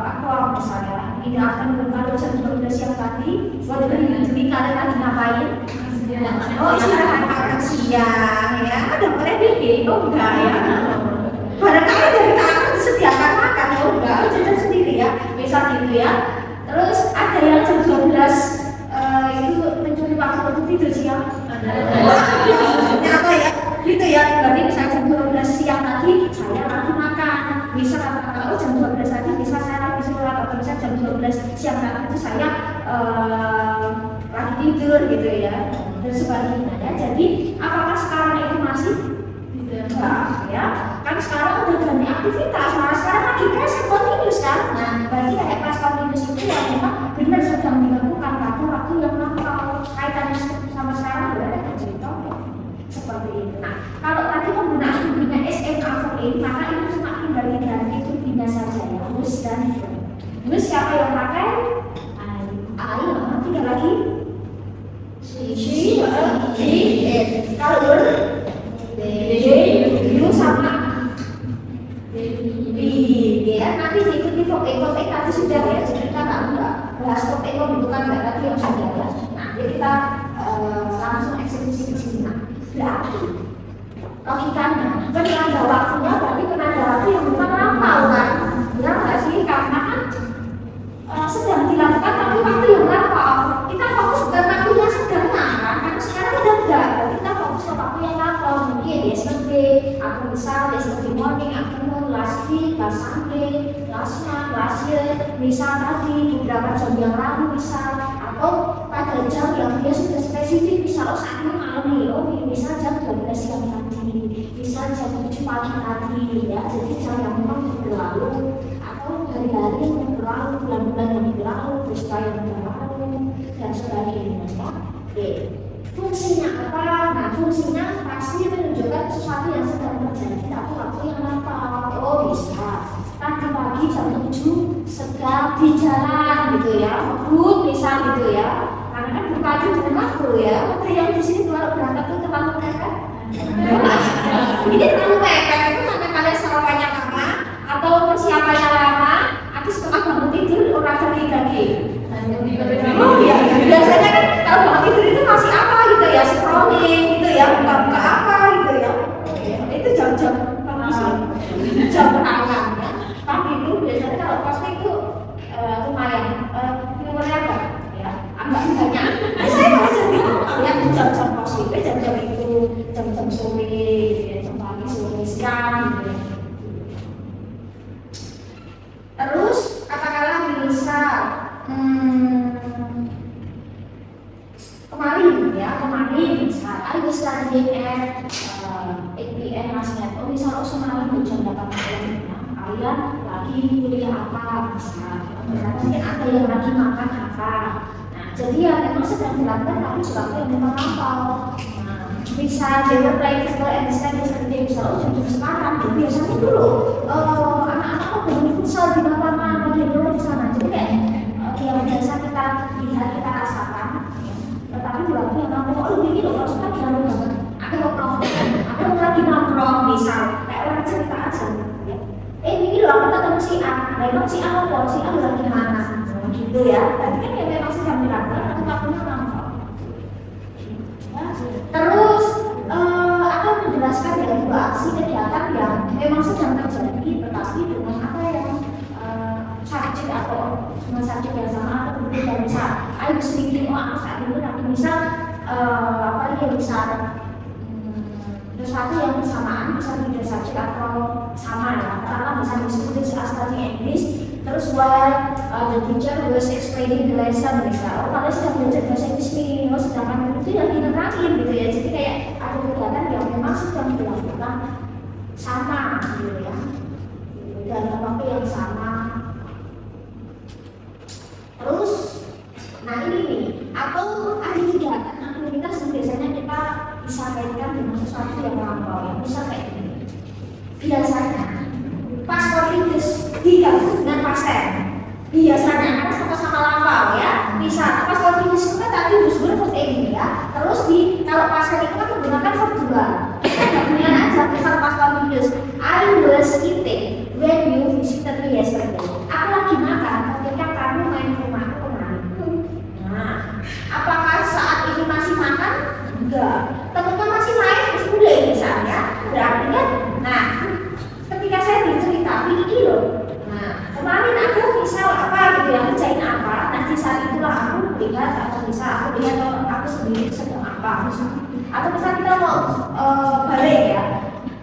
o'clock misalnya, ini akan kalau jam 12 siang tadi, waktu jadi kalian lagi ngapain? Oh istirahat makan siang ya, ada boleh bikin? Oh enggak ya. Barangkali dari kantor disediakan makan, oh enggak, jajan sendiri ya, misal gitu ya. Terus ada yang jam 12 itu mencuri waktu untuk tidur siang. Apa ya? Gitu ya. Berarti misalnya jam 12 siang tadi saya lagi makan. Misal kalau jam 12 tadi bisa saya lagi sholat, atau bisa jam 12 siang tadi itu saya lagi tidur gitu ya. Dan sebagainya ya. Jadi apakah sekarang itu masih? Enggak ya. Kan sekarang udah ganti aktivitas, malah sekarang lagi present continuous kan. Nah, berarti kayak past continuous itu yang memang benar sedang dilakukan pada waktu yang lampau. Kaitannya sama sekarang berada di cerita seperti itu. Nah, kalau tadi penggunaan tubuhnya SM over A, maka itu cuma tinggal diganti tubuhnya saja ya, was dan do. Was siapa yang pakai? I. Tinggal lagi she, he, kalau you sama B ya, nanti diikuti verb tadi sudah ya, jadi kita nggak bahas verb itu kan nggak tadi yang sudah ya. Nah, jadi kita langsung eksekusi di sini. Nah, berarti logikanya penanda waktunya berarti penanda waktu yang bukan lampau kan, ya nggak sih? Karena kan sedang dilakukan tapi waktu yang lampau. Kita fokus ke waktu yang sedang kan, karena sekarang udah enggak. Kita fokus ke waktu yang lampau. Mungkin yesterday, aku misal yesterday morning, afternoon, last week, last Sunday, last month, last year, misal tadi beberapa jam yang lalu misal, atau pada jam yang dia sudah spesifik, misal saat ini malam nih, misal jam 12 siang tadi, misal jam 7 pagi tadi, ya. Jadi jam yang memang berlalu, atau hari-hari yang berlalu, bulan-bulan yang berlalu, peristiwa yang berlalu, dan sebagainya. Ya. Oke. Fungsinya apa? Nah, fungsinya pasti menunjukkan sesuatu yang sedang terjadi tapi waktu yang lampau. Oh, bisa. Tadi pagi jam 7 sedang di jalan gitu ya, ngebut misal gitu ya. Karena kan berpacu dengan waktu ya. Ada yang di sini kalau berangkat tuh terlalu mepet. Ini terlalu mepet itu karena kalian sarapannya lama atau persiapannya lama, atau setelah bangun tidur orang gagi-gagi. Oh iya, biasanya kan kalau bangun tidur itu masih apa gitu ya, scrolling gitu ya, buka apa gitu ya. Itu jam-jam jam penangan ya. Pagi itu biasanya kalau pasti itu lumayan nomornya apa ya, agak banyak. Saya malah jadi lihat jam-jam positif, jam-jam itu jam-jam sore, jam pagi sore siang gitu ya. Terus katakanlah misal kemarin misal I was studying at 8 PM last night. Oh misal semalam jam 8 malam ya. Kalian lagi kuliah apa misal, mungkin ada yang lagi makan apa. Nah jadi ya memang sedang dilakukan tapi juga yang memang lampau. Bisa they were playing football and stand yesterday misal jam sekarang. Biasanya dulu anak-anak mau bermain futsal di lapangan di sana. Jadi kayak yang biasa kita lihat, kita rasakan, tetapi di waktu yang lampau, ini loh maksudnya jangan banget. Ada lagi nongkrong misal, kayak orang cerita aja. Ya. Ini loh aku ketemu si A, memang si A loh, si A lagi mana, gitu ya. Tadi kan ya memang sedang dilakukan, tapi waktunya lampau. Terus akan menjelaskan dari dua aksi kegiatan yang memang sedang terjadi, tetapi dengan apa yang subjek atau subjek yang sama atau berbeda. Misal, I was thinking, aku saat itu lagi misal apa yang misal sesuatu yang bersamaan bisa beda subjek atau sama ya. Karena bisa disebut study English. Terus while the teacher was explaining the lesson misal, kalau sedang belajar bahasa Inggris nih, sedangkan itu yang diterangin gitu ya. Jadi kayak ada kegiatan yang memang sedang dilakukan sama gitu ya, dalam waktu yang sama. Terus, nah ini nih, atau ada kegiatan aktivitas yang biasanya kita bisa kaitkan dengan sesuatu yang lampau ya. Bisa kayak gini. Biasanya pas konflik digabung dengan pasen. Biasanya karena sama-sama lampau ya. Bisa pas konflik itu kan tadi udah seperti ini ya. Terus kalau pasen itu kan menggunakan verb dua. Kita gabungnya aja. Misal pas konflik I was eating when you visited me yesterday. Aku lagi makan ketika kamu main ke rumahku kemarin. Nah, apakah saat ini masih makan? Enggak. Temennya masih main terus mulai misalnya. Berarti kan, nah, ketika saya bercerita ini loh. Nah, kemarin aku misal apa gitu ya, ngerjain apa. Nah, di saat itulah aku lihat atau misal aku lihat aku sendiri sedang apa. Atau misal kita mau balik ya.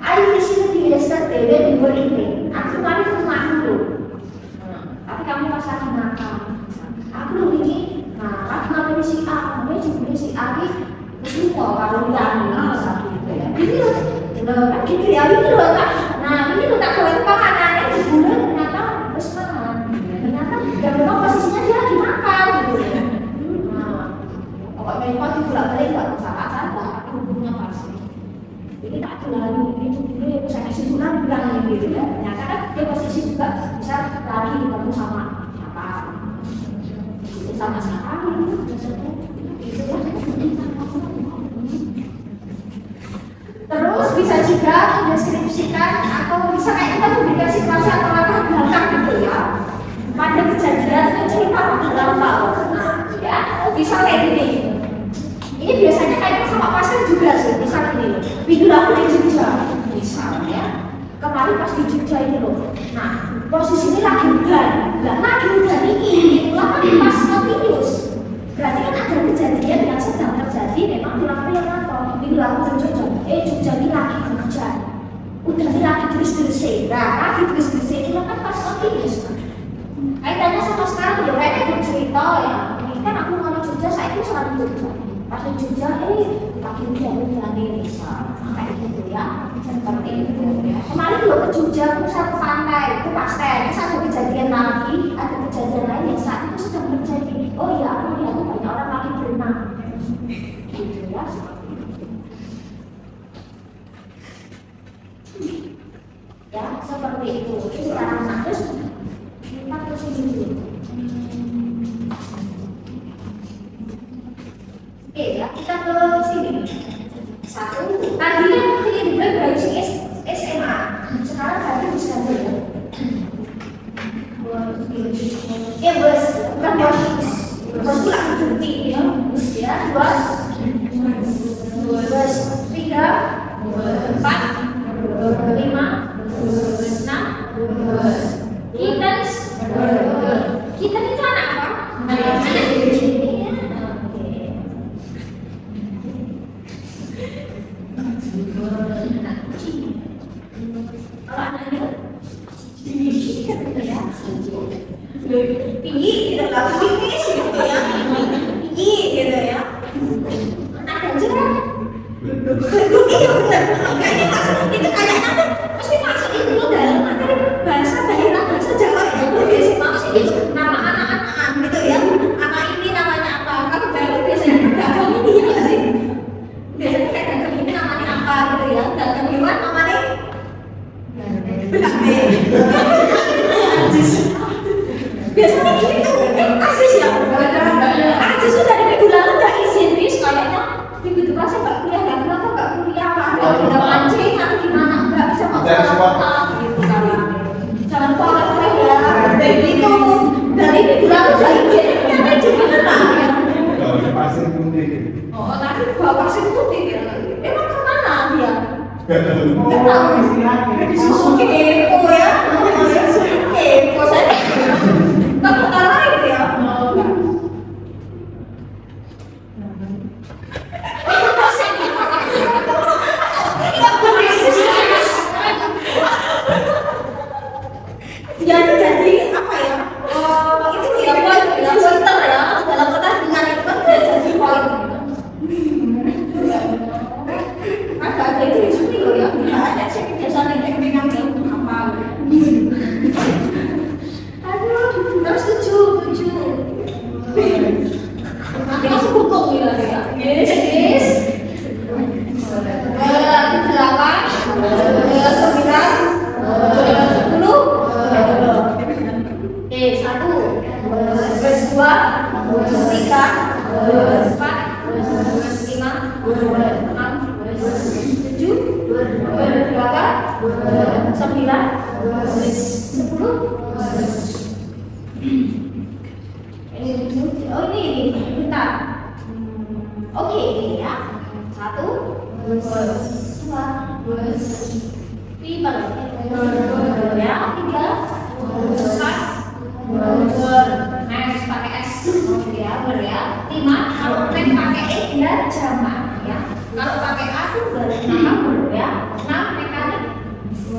I visited you yesterday when you were eating. Aku kemarin ke rumah dulu. Tapi kamu pas lagi makan. Aku dulu ini, nah, aku ngambil si A, namanya juga si A ini semua kalau yang satu gitu ya. Ini loh, kan gitu ya, ini loh tak. Nah, ini loh tak boleh makanannya di bulan ternyata terus makan. Ternyata dan memang posisinya dia lagi makan gitu ya. Nah, pokoknya kalau dibulak-balik nggak usah salah, aku hubungnya pasti. Ini tak terlalu ini dulu ya saya kesimpulan bilang gitu ya. Ternyata kan dia posisi juga bisa lagi ketemu sama siapa, sama siapa gitu ya. Terus bisa juga mendeskripsikan atau bisa kayak kita memberikan situasi atau latar belakang gitu ya pada kejadian itu cerita di lampau. Nah, ya bisa kayak gini. Ini biasanya kaitan sama pasar juga sih, misal gini loh. Minggu lalu di Jogja, misalnya kemarin pas di Jogja ini loh. Nah, posisinya lagi hujan, lagi hujan ini, itulah kan pas continuous. Berarti kan ada kejadian yang sedang terjadi, memang bilang apa? Minggu lalu di Jogja, Jogja ini lagi hujan. Udah ini lagi terus-terusin, lagi terus-terusin, itu kan pas continuous. Kaitannya sama sekarang ya, kayaknya bercerita ya. Ini kan aku mau Jogja, saya itu selalu Jogja. Pas di Jogja, lagi hujan misal, kayak gitu ya, seperti itu ya. Kemarin juga ke Jogja, pusat ke pantai, itu pasti. Terus ada kejadian lagi, ada kejadian lain yang saat itu sedang terjadi. Oh iya, aku lihat banyak orang lagi berenang, gitu ya. Ya, seperti itu. Sekarang terus kita terus ini dulu. Oke ya, kita ke sini. Satu, tadi kan ini baju SMA. Sekarang tadi bisa ya. Bus, bukan bus. Bus itu lagi cuti ya. Bus ya, bus 3, 4, 5, 6, kita itu anak apa? Anak kecil. Kalau anaknya tinggi gitu ya, tinggi gitu lah, tinggi gitu ya, tinggi gitu ya. Anak kecil kan? Iya benar, kayaknya masuk itu kayaknya nanti mesti masuk itu loh dalam materi bahasa daerah bahasa Jawa ya. Biasanya maksud itu nama anak-anak gitu ya. Anak ini namanya apa? Kan baru biasanya dagang ini ya sih. Biasanya kayak dagang ini namanya apa gitu ya. Dagang hewan namanya Ajis. Biasanya gitu Ajis ya. Ajis sudah dari minggu lalu nggak izin bis kayaknya minggu depan saya nggak kuliah nggak kuliah apa ada mancing atau gimana nggak bisa makan gitu kan. Jangan lupa ya. Begitu dari minggu lalu saya izin ternyata juga tenang ya. Pasir putih. Oh nanti bawa pasir putih ya. Emang kemana dia? Disusun kepo ya, kepo saya tak lain ya. Jadi apa ya? Itu dia poin ya, pointer ya. Dalam pertandingan itu kan dia jadi poin. Ada itu di sini loh ya, tidak ada sih biasanya yang apa. Aduh, harus 7. Nanti masuk hukum ya. Yes. 8, 9, 10. Satu, 2, 3, 4, 5, 6, 7, 8, 9, 10. Oh ini, bentar. Oke ya. 1, 2, 5, ya 3, 4, next pakai S ya, ya. 5, kalau next pakai E dia jamak ya. Kalau pakai A itu berapa ya? 6 mekanik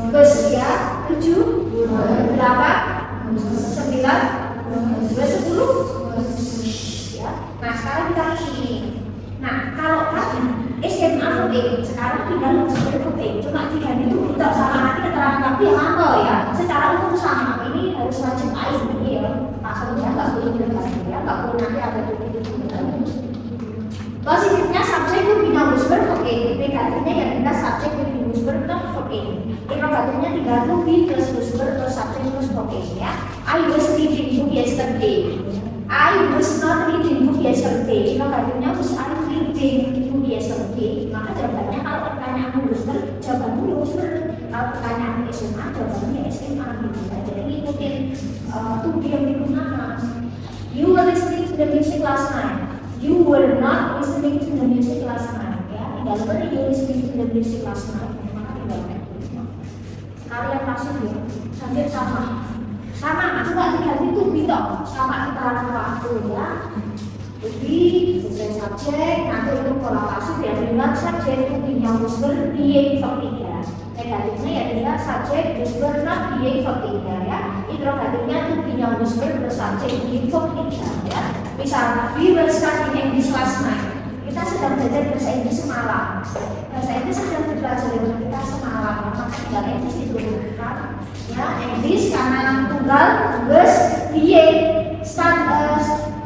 bus ya. 7, 8, 9, 10 ya. Nah sekarang kita ke sini. Nah kalau tadi SMA voting sekarang tinggal lulus voting cuma 3 itu kita sama nanti keterangan tapi yang apa ya secara umum sama ini harus wajib air ini ya maksudnya nggak boleh dilepas ya nggak boleh nanti ada tulis positifnya subjek itu bina whisper voting negatifnya ya bina subjek itu whisper plus voting interrogatifnya 3 be plus whisper plus subjek plus voting ya. I was reading book yesterday. I was not reading book yesterday. Interrogatifnya was I reading book yesterday. Maka jawabannya kalau pertanyaan whisper jawabannya whisper. Kalau pertanyaan SMA jawabannya SMA gitu. Jadi ngikutin to be yang digunakan. You were listening to the music last night. You were not listening to the music last night. Ya, tinggal were you listening to the music last night? Maka tinggal sekalian masuk ya, hampir sama. Sama, cuma diganti to be toh, sama keterangan waktu ya. Jadi sesuai subjek, nanti untuk pola pasif ya tinggal subjek to be yang whisper being verb 3. Negatifnya ya tinggal subjek whisper not being verb 3 ya. Interrogatifnya to be yang whisper bersubjek being verb 3 ya. Misal, we were studying English last night. Kita sedang belajar bahasa Inggris semalam. Bahasa Inggris sedang dipelajari oleh kita semalam. Maka tinggal English diturunkan. Ya, English karena tunggal was being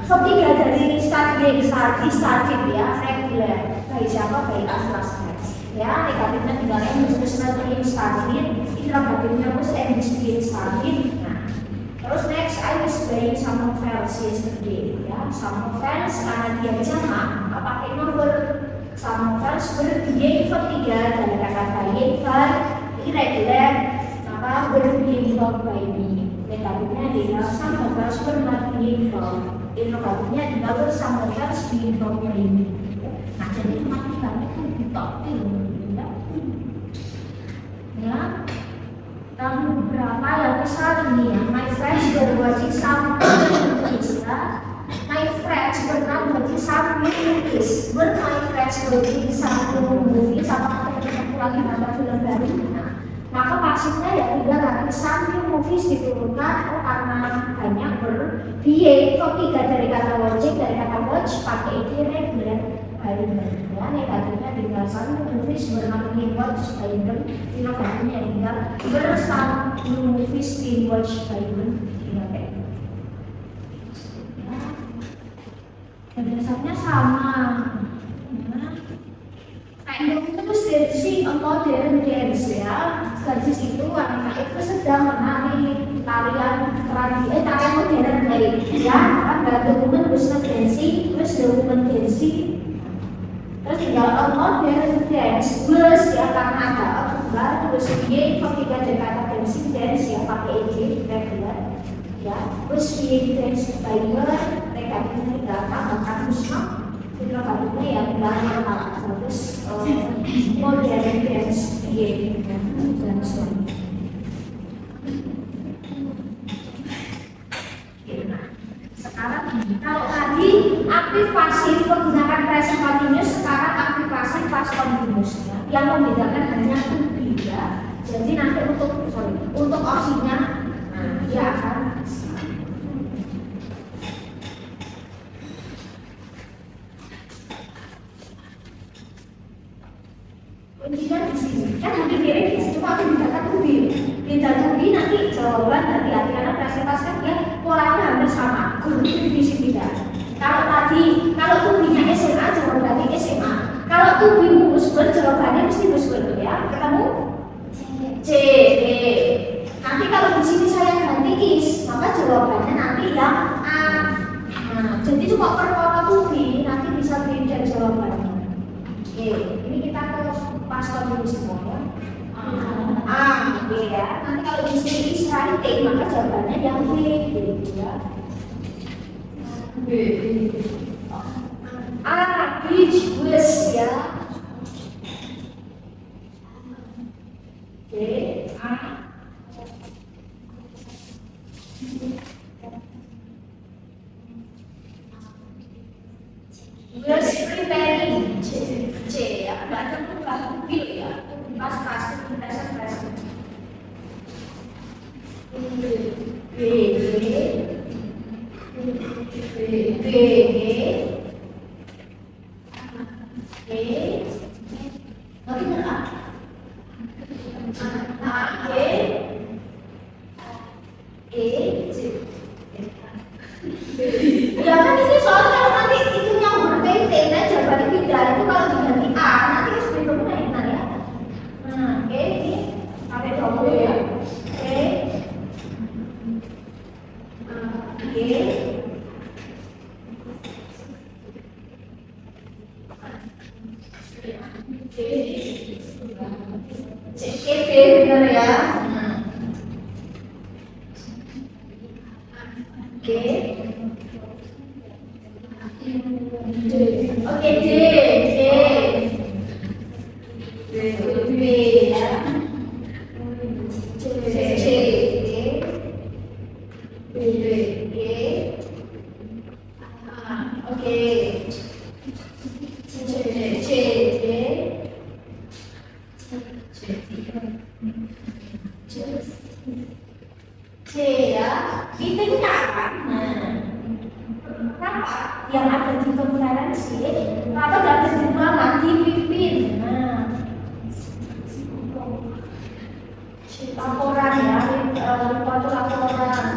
verb 3 dari started ya, regular. Baik siapa? Baik us last night. Ya, negatifnya tinggal English was not being started. Interrogatifnya was English being started. Nah, terus next, I was buying some novels yesterday. Ya, some novels karena dia jamak, pakai number. Some novels berbeda verb 3 dari kata buying verb irregular, maka berbeda verb by me. Negatifnya adalah some novels berbeda verb. Interrogatifnya adalah some novels being verb by me. Nah, jadi cuma tinggalnya itu ditopil, ya. Lalu beberapa yang besar ini ya, my friends were watching some movies ya. My friends pernah watching some movies. Were my friends watching some movies? Apakah mereka lagi nonton film baru? Nah, maka pasifnya ya tidak lagi some movies diturunkan karena banyak berbeda verb 3 dari kata watching, dari kata watch pakai irregular Bible. Ya, negatifnya tinggal some movies bernama watch Bible. Negatifnya tinggal bersama movies di watch Bible. Dasarnya sama. Kayak terus dari modern dance ya. Gadis itu wanita itu sedang menari tarian modern lain. Ya, kan the woman was not dancing, terus the woman dancing. Terus tinggal modern dance plus ya karena ada tunggal terus dia ketiga dari kata dancing dance ya pakai ed regular. Ya, terus dia dance by negatifnya tidak tambahkan musnah, interrogatifnya ya bilangnya apa terus modern dance dan sebagainya. Sekarang kalau tadi aktif pasif menggunakan present continuous, sekarang aktif pasif past continuous ya. Yang membedakan hanya to be ya. Jadi nanti untuk opsinya dia akan kuncinya di sini. Kan nanti kira di situ aku membedakan to be. Beda to be nanti jawaban nanti karena present past kan dia polanya hampir sama. Di sini tidak. Kalau tubinya SMA jawabannya SMA. Kalau tubi musber jawabannya mesti musber ya. Ketemu? C. Nanti kalau di sini saya ganti is, maka jawabannya nanti yang A. Nah, jadi cuma perkara tubi nanti bisa beda jawabannya. Oke, ini kita ke pasal dulu semua ya. A, B ya. Nanti kalau di sini is writing maka jawabannya yang B gitu ya. Beach bus ya. Oke, A. Bus preparing C ya. Enggak ada bukan gitu ya. Pas present. Ya kan ini soalnya kalau nanti itu nyambung PT, nah jawabannya pindah itu kalau diganti A nanti harus benar ya. Nah, oke ini pakai double ya. CKP benar ya. Oke. C ya, itu apa? Nah, kenapa? Yang ada di konferensi atau ada di mana? Dipimpin. Nah, laporan ya, laporan.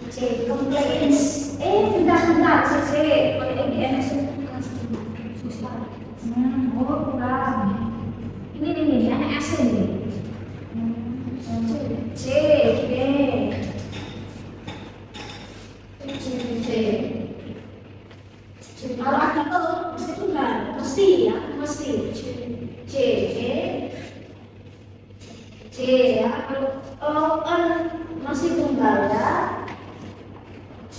C, complaints. Bentar, C, oh kurang. Ini anak S ini. C. Kalau artikel mesti tunggal, mesti ya, mesti. C ya. Kalau masih tunggal ya. C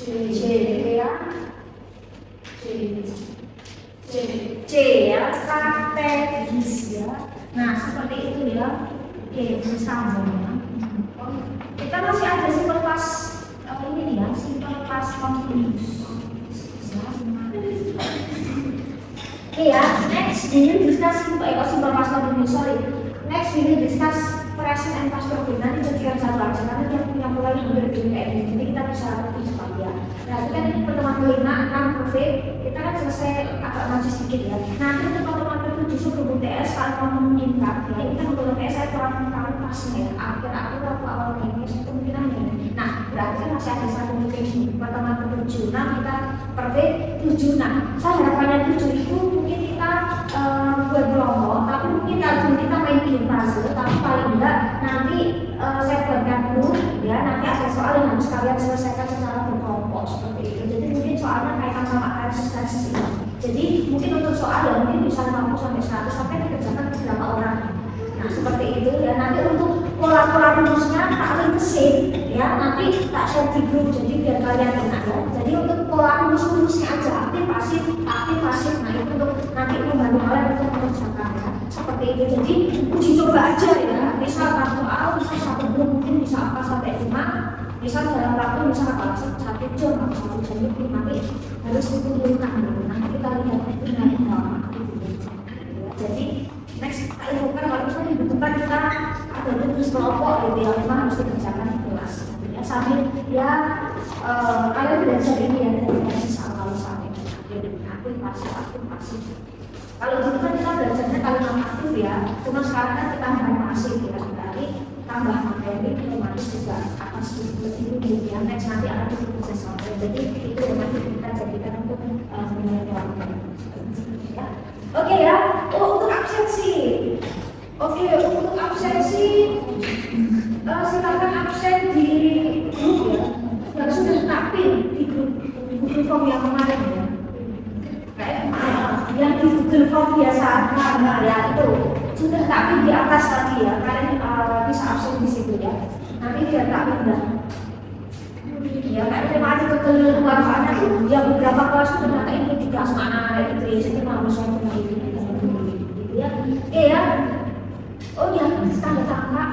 ya. C ya, strategis ya. Nah seperti itu ya. Oke, bersama ya. Kita masih ada simple past ini nih ya, simple past continuous. Oke ya, next we will discuss simple past continuous. Next we will discuss present and past perfect. Nanti jadikan satu aja karena yang mulai berbeda kayak gini. Jadi kita bisa lebih cepat ya. Nah, itu kan ini pertemuan kelima, 6 perfect. Kita kan selesai agak maju sedikit ya. Nanti untuk pertemuan ke-7 sebelum TS kalau mau meningkat ya. Ini kan untuk TS saya kurang pasnya ya. Akhir-akhir atau awal ini kemungkinan ini. Nah, berarti kan masih ada satu mungkin pertemuan ke-7. Nah, kita perfect 7. Nah, saya harapannya 7 itu mungkin kita buat kelompok, tapi mungkin kalau kita main game puzzle, tapi paling enggak nanti saya buatkan grup ya, nanti ada soal yang harus kalian selesaikan secara berkelompok seperti itu. Jadi mungkin soalnya kaitan sama tesis ini. Jadi mungkin untuk soal ya mungkin bisa 50 sampai 100 sampai dikerjakan beberapa orang. Nah seperti itu ya. Nanti untuk pola-pola rumusnya tak ringkesin ya, nanti tak share di grup jadi biar kalian enak ya. Jadi untuk pola rumusnya aja aktif pasif. Nah itu untuk nanti membantu kalian untuk mengerjakan ya. Seperti itu. Jadi uji coba aja ya. Misal satu A, misal satu grup mungkin bisa 4 sampai 5. Misal dalam waktu misal kalau 1 jam atau 1 jam lebih nanti harus dikumpulkan gitu. Nanti kita lihat itu nanti lama. Jadi next kita infokan kalau misalnya dibutuhkan kita ada tugas kelompok gitu ya, memang harus dikerjakan di kelas ya, sambil ya kalian belajar ini ya dari basis awal sampai aktif pasif. Kalau gitu kan kita belajarnya kalimat aktif ya, cuma sekarang kan kita hanya pasif ya, berarti tambah materi otomatis juga akan sedikit lebih ya. Next nanti akan proses sampai, jadi itu nanti kita jadikan untuk menyesuaikan ya. Oke ya, untuk absensi. Oke, untuk absensi silakan absen di grup ya. Yang sudah tampil di grup Google Form yang kemarin ya. Kayak yang di Google Form biasa ya itu sudah tampil di atas tadi ya. Kalian bisa absen di situ ya. Nanti dia tak pindah. Ya kayak terima kasih kekeluargaannya tuh ya beberapa kelas itu ternyata itu di kelas mana gitu ya, jadi mau saya cuma ini gitu ya. Ya oh ya tanda tangga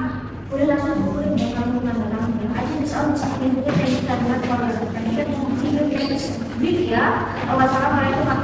boleh langsung bukuin ya kamu tanda aja bisa mungkin kayak kita buat kalau kita mungkin ya wawancara mereka